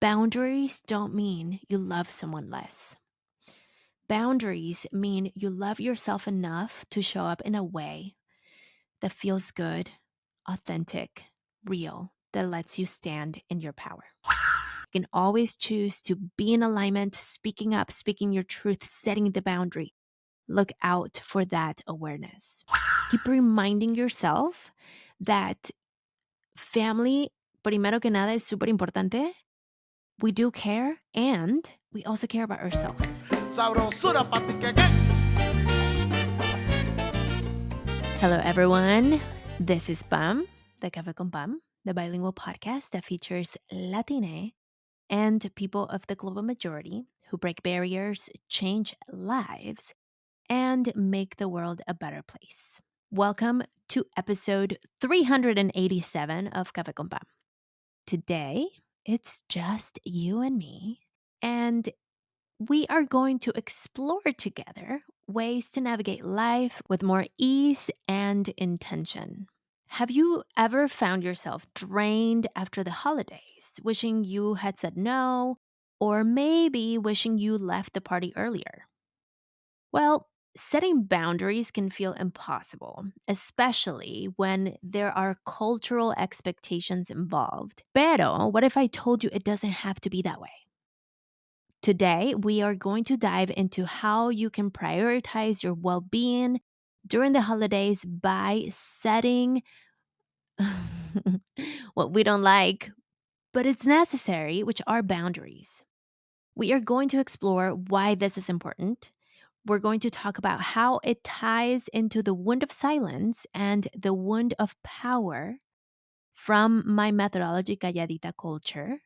Boundaries don't mean you love someone less. Boundaries mean you love yourself enough to show up in a way that feels good, authentic, real, that lets you stand in your power. You can always choose to be in alignment, speaking up, speaking your truth, setting the boundary. Look out for that awareness. Keep reminding yourself that family, primero que nada, es súper importante. We do care, and we also care about ourselves. Sabrosura pa' ti que. Hello, everyone. This is Pam, the Café con Pam, the bilingual podcast that features Latine and people of the global majority who break barriers, change lives, and make the world a better place. Welcome to episode 387 of Café con Pam. Today, it's just you and me, and we are going to explore together ways to navigate life with more ease and intention. Have you ever found yourself drained after the holidays, wishing you had said no, or maybe wishing you left the party earlier? Well, setting boundaries can feel impossible, especially when there are cultural expectations involved. Pero, what if I told you it doesn't have to be that way? Today, we are going to dive into how you can prioritize your well being during the holidays by setting what we don't like, but it's necessary, which are boundaries. We are going to explore why this is important. We're going to talk about how it ties into the wound of silence and the wound of power from my methodology, Calladita culture.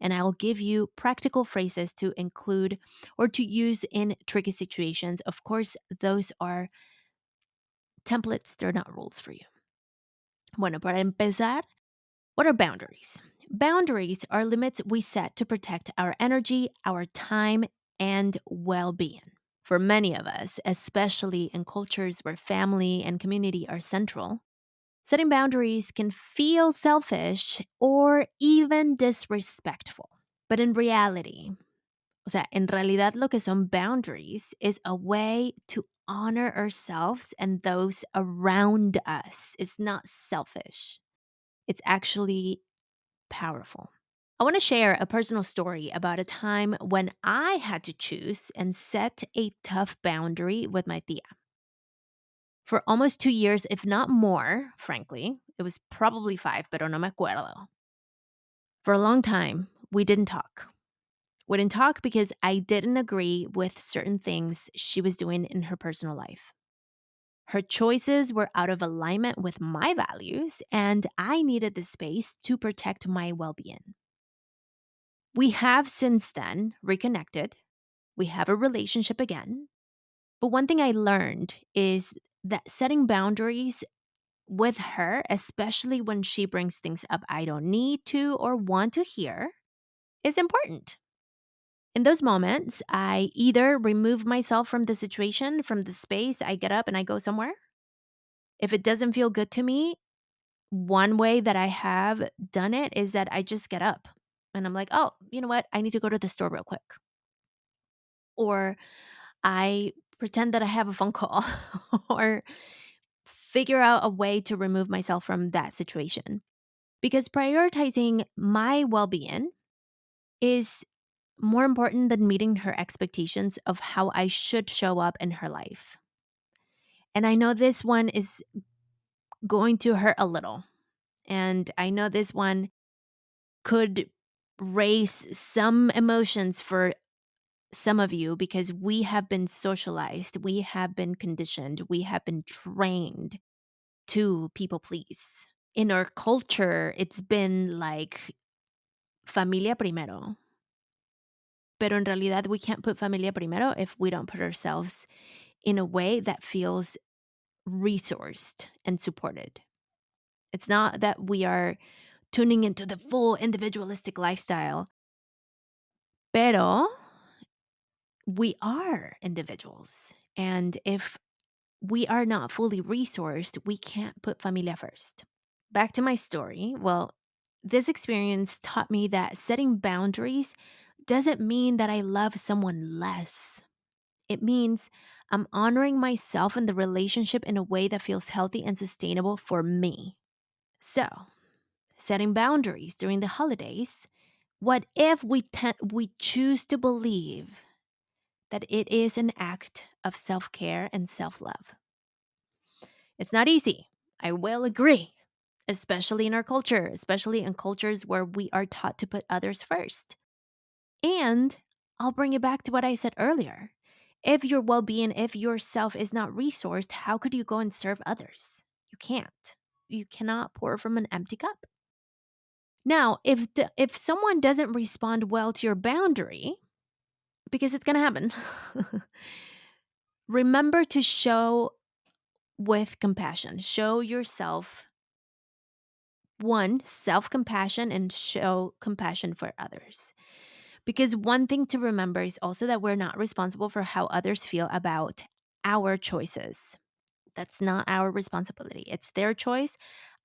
And I'll give you practical phrases to include or to use in tricky situations. Of course, those are templates, they're not rules for you. Bueno, para empezar, what are boundaries? Boundaries are limits we set to protect our energy, our time, and well being. For many of us, especially in cultures where family and community are central, setting boundaries can feel selfish or even disrespectful. But in reality, o sea, en realidad lo que son boundaries is a way to honor ourselves and those around us. It's not selfish. It's actually powerful. I want to share a personal story about a time when I had to choose and set a tough boundary with my tia. For almost 2 years, if not more, frankly, it was probably 5, pero no me acuerdo. For a long time, we didn't talk. We didn't talk because I didn't agree with certain things she was doing in her personal life. Her choices were out of alignment with my values, and I needed the space to protect my well being. We have since then reconnected. We have a relationship again. But one thing I learned is that setting boundaries with her, especially when she brings things up I don't need to or want to hear, is important. In those moments, I either remove myself from the situation, from the space, I get up and I go somewhere. If it doesn't feel good to me, one way that I have done it is that I just get up and I'm like, oh, you know what? I need to go to the store real quick. Or I pretend that I have a phone call or figure out a way to remove myself from that situation. Because prioritizing my well being is more important than meeting her expectations of how I should show up in her life. And I know this one is going to hurt a little. And I know this one could raise some emotions for some of you because we have been socialized, we have been conditioned, we have been trained to people please. In our culture, it's been like familia primero. Pero en realidad, we can't put familia primero if we don't put ourselves in a way that feels resourced and supported. It's not that we are tuning into the full individualistic lifestyle, pero we are individuals. And if we are not fully resourced, we can't put familia first. Back to my story. Well, This experience taught me that setting boundaries doesn't mean that I love someone less. It means I'm honoring myself and the relationship in a way that feels healthy and sustainable for me. So, setting boundaries during the holidays, what if we choose to believe that it is an act of self-care and self-love? It's not easy. I will agree, especially in our culture, especially in cultures where we are taught to put others first. And I'll bring it back to what I said earlier. If your well being, if yourself is not resourced, how could you go and serve others? You can't. You cannot pour from an empty cup. Now, if someone doesn't respond well to your boundary, because it's going to happen, remember to show with compassion. Show yourself one, self compassion, and show compassion for others. Because one thing to remember is also that we're not responsible for how others feel about our choices. That's not our responsibility. It's their choice.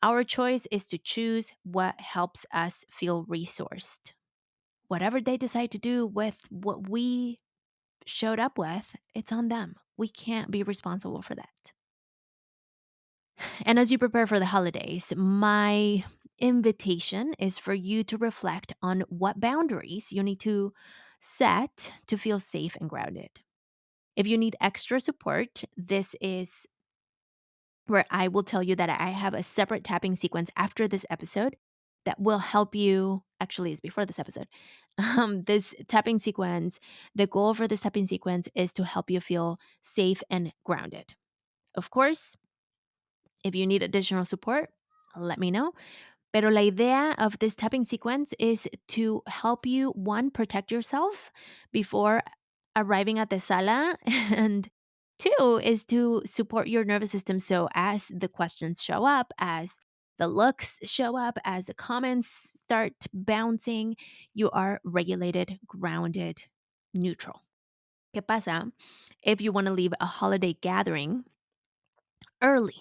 Our choice is to choose what helps us feel resourced. Whatever they decide to do with what we showed up with, it's on them. We can't be responsible for that. And as you prepare for the holidays, my invitation is for you to reflect on what boundaries you need to set to feel safe and grounded. If you need extra support, this is where I will tell you that I have a separate tapping sequence after this episode that will help you. Actually, it's before this episode. This tapping sequence, the goal for this tapping sequence is to help you feel safe and grounded. Of course, if you need additional support, let me know. Pero la idea of this tapping sequence is to help you, one, protect yourself before arriving at the sala, and two is to support your nervous system. So as the questions show up, as the looks show up, as the comments start bouncing, you are regulated, grounded, neutral. ¿Qué pasa if you want to leave a holiday gathering early?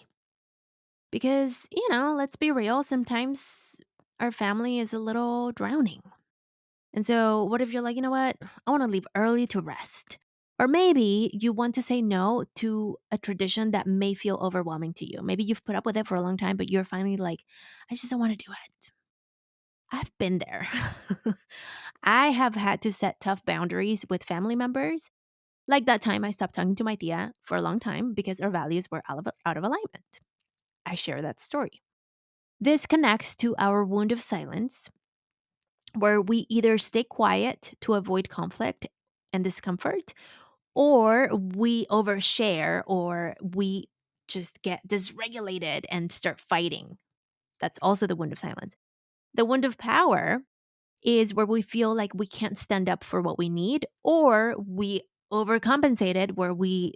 Because, let's be real, sometimes our family is a little drowning. And so, what if you're like, you know what? I want to leave early to rest. Or maybe you want to say no to a tradition that may feel overwhelming to you. Maybe you've put up with it for a long time, but you're finally like, I just don't want to do it. I've been there. I have had to set tough boundaries with family members. Like that time I stopped talking to my tia for a long time because our values were out of alignment. I share that story. This connects to our wound of silence, where we either stay quiet to avoid conflict and discomfort, or we overshare, or we just get dysregulated and start fighting. That's also the wound of silence. The wound of power is where we feel like we can't stand up for what we need, or we overcompensated, where we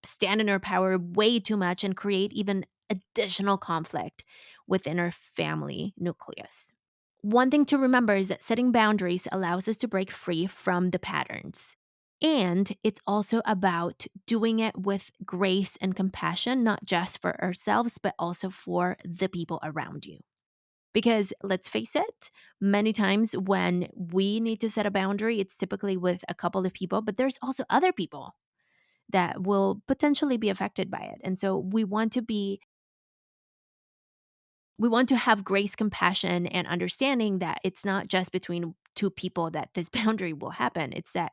stand in our power way too much and create even additional conflict within our family nucleus. One thing to remember is that setting boundaries allows us to break free from the patterns. And it's also about doing it with grace and compassion, not just for ourselves, but also for the people around you. Because let's face it, many times when we need to set a boundary, it's typically with a couple of people, but there's also other people that will potentially be affected by it. And so we want to have grace, compassion, and understanding that it's not just between two people that this boundary will happen. It's that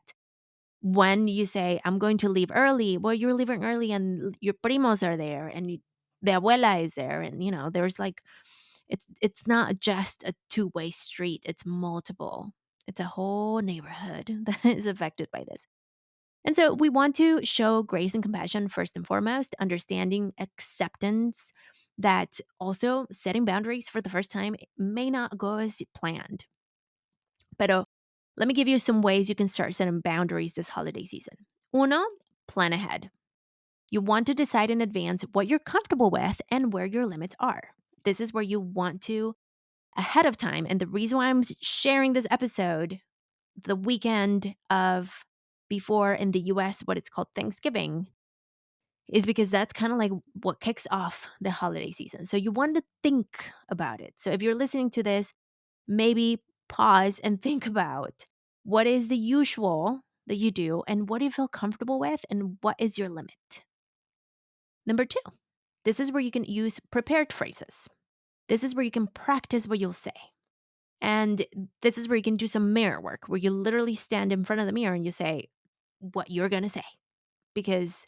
when you say, I'm going to leave early, well, you're leaving early and your primos are there and the abuela is there. And, there's like, it's not just a two-way street, it's multiple. It's a whole neighborhood that is affected by this. And so we want to show grace and compassion first and foremost, understanding acceptance, that also setting boundaries for the first time may not go as planned. Pero let me give you some ways you can start setting boundaries this holiday season. Uno, plan ahead. You want to decide in advance what you're comfortable with and where your limits are. This is where you want to ahead of time. And the reason why I'm sharing this episode the weekend of before in the US, what it's called Thanksgiving, is because that's kind of like what kicks off the holiday season. So you want to think about it. So if you're listening to this Maybe pause and think about what is the usual that you do and what do you feel comfortable with and what is your limit. Number two, this is where you can use prepared phrases. This is where you can practice what you'll say. And this is where you can do some mirror work where you literally stand in front of the mirror and you say what you're going to say. Because,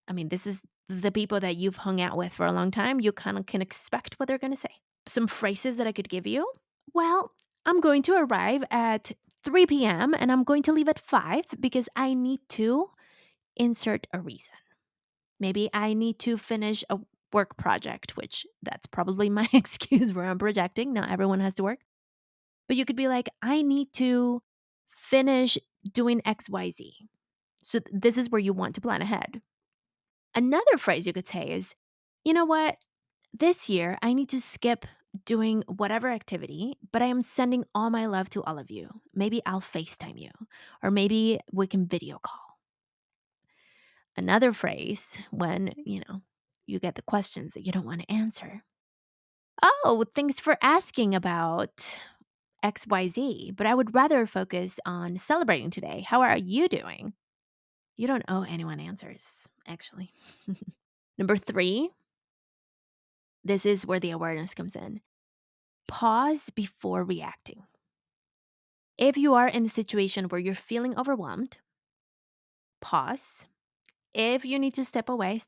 I mean, this is the people that you've hung out with for a long time. You kind of can expect what they're going to say. Some phrases that I could give you. Well, I'm going to arrive at 3 p.m. and I'm going to leave at 5 because I need to insert a reason. Maybe I need to finish a work project, which that's probably my excuse where I'm projecting. Not everyone has to work. But you could be like, I need to finish doing XYZ. So this is where you want to plan ahead. Another phrase you could say is, you know what? This year, I need to skip doing whatever activity, but I am sending all my love to all of you. Maybe I'll FaceTime you, or maybe we can video call. Another phrase when, you get the questions that you don't want to answer. Oh, thanks for asking about XYZ, but I would rather focus on celebrating today. How are you doing? You don't owe anyone answers, actually. Number three, this is where the awareness comes in. Pause before reacting. If you are in a situation where you're feeling overwhelmed, pause. If you need to step away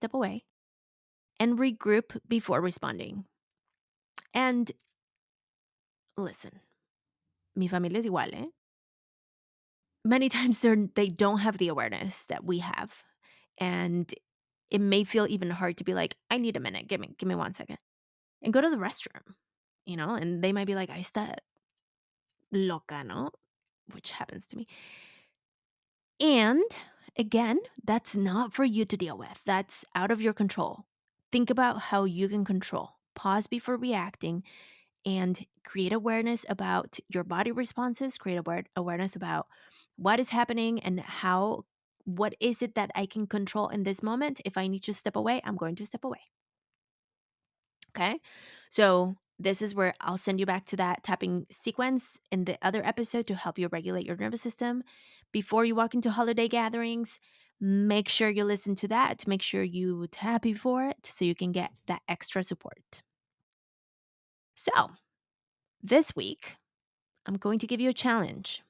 and regroup before responding. And listen, mi familia es igual, ¿eh? Many times they don't have the awareness that we have. And it may feel even hard to be like, I need a minute. Give me 1 second. And go to the restroom, and they might be like, I está loca, no? Which happens to me. And again, that's not for you to deal with. That's out of your control. Think about how you can control. Pause before reacting and create awareness about your body responses, create awareness about what is happening and what is it that I can control in this moment. If I need to step away, I'm going to step away. Okay. So this is where I'll send you back to that tapping sequence in the other episode to help you regulate your nervous system. Before you walk into holiday gatherings, make sure you listen to that. Make sure you tap before it so you can get that extra support. So this week, I'm going to give you a challenge.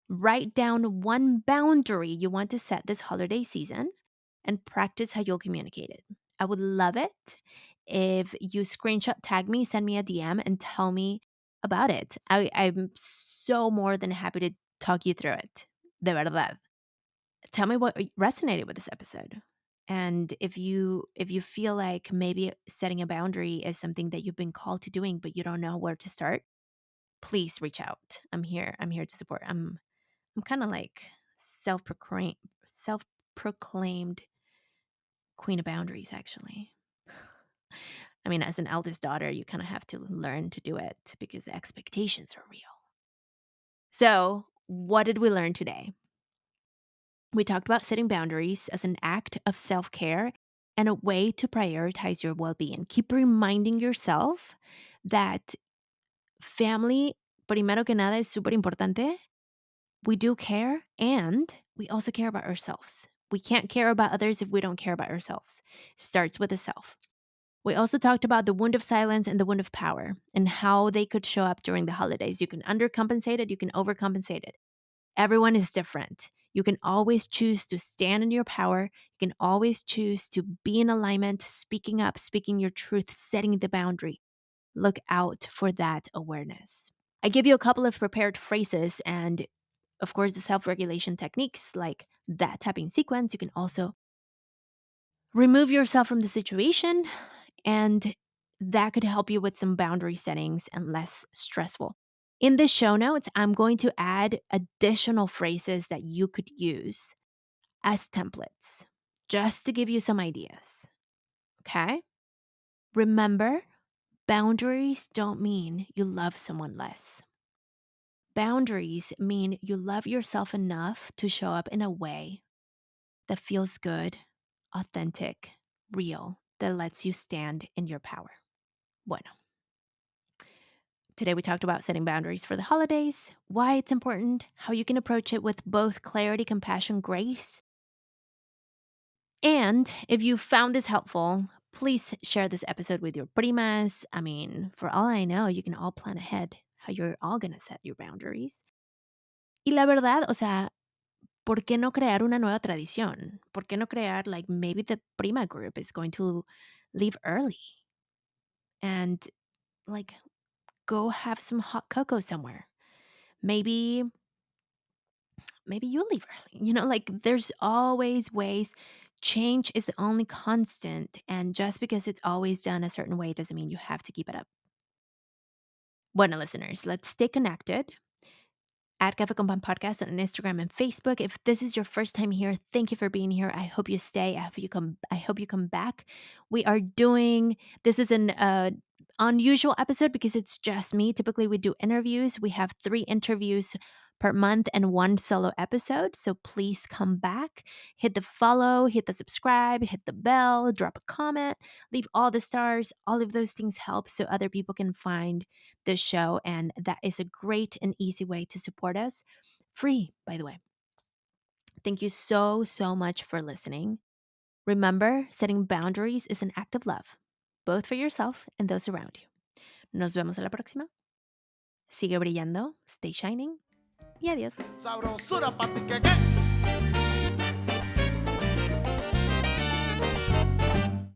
Write down one boundary you want to set this holiday season and practice how you'll communicate it. I would love it if you screenshot, tag me, send me a DM, and tell me about it. I'm so more than happy to talk you through it. De verdad. Tell me what resonated with this episode. And if you feel like maybe setting a boundary is something that you've been called to doing, but you don't know where to start, please reach out. I'm here. I'm here to support. I'm kind of like self-proclaimed queen of boundaries, actually. I mean, as an eldest daughter, you kind of have to learn to do it because the expectations are real. So, what did we learn today? We talked about setting boundaries as an act of self-care and a way to prioritize your well-being. Keep reminding yourself that family, primero que nada, es súper importante. We do care, and we also care about ourselves. We can't care about others if we don't care about ourselves. Starts with the self. We also talked about the wound of silence and the wound of power and how they could show up during the holidays. You can undercompensate it, you can overcompensate it. Everyone is different. You can always choose to stand in your power. You can always choose to be in alignment, speaking up, speaking your truth, setting the boundary. Look out for that awareness. I give you a couple of prepared phrases and of course, the self regulation techniques like that tapping sequence. You can also remove yourself from the situation, and that could help you with some boundary settings and less stressful. In the show notes, I'm going to add additional phrases that you could use as templates just to give you some ideas. Okay? Remember, boundaries don't mean you love someone less. Boundaries mean you love yourself enough to show up in a way that feels good, authentic, real, that lets you stand in your power. Bueno, Today, we talked about setting boundaries for the holidays, why it's important, how you can approach it with both clarity, compassion, grace. And if you found this helpful, please share this episode with your primas. I mean, for all I know, you can all plan ahead how you're all going to set your boundaries. Y la verdad, o sea, ¿por qué no crear una nueva tradición? ¿Por qué no crear, like, maybe the prima group is going to leave early and, like, go have some hot cocoa somewhere? Maybe you leave early. Like, there's always ways. Change is the only constant, and just because it's always done a certain way doesn't mean you have to keep it up. Bueno, listeners, let's stay connected at Cafe Con Pan Podcast on Instagram and Facebook. If this is your first time here, thank you for being here. I hope you stay. I hope you come back. We are doing this is an unusual episode because it's just me. Typically, we do interviews. We have 3 interviews per month and 1 solo episode. So please come back. Hit the follow, hit the subscribe, hit the bell, drop a comment, leave all the stars. All of those things help so other people can find this show. And that is a great and easy way to support us. Free, by the way. Thank you so, so much for listening. Remember, setting boundaries is an act of love, both for yourself and those around you. Nos vemos a la próxima. Sigue brillando, stay shining y adiós. Sabrosura pa' ti que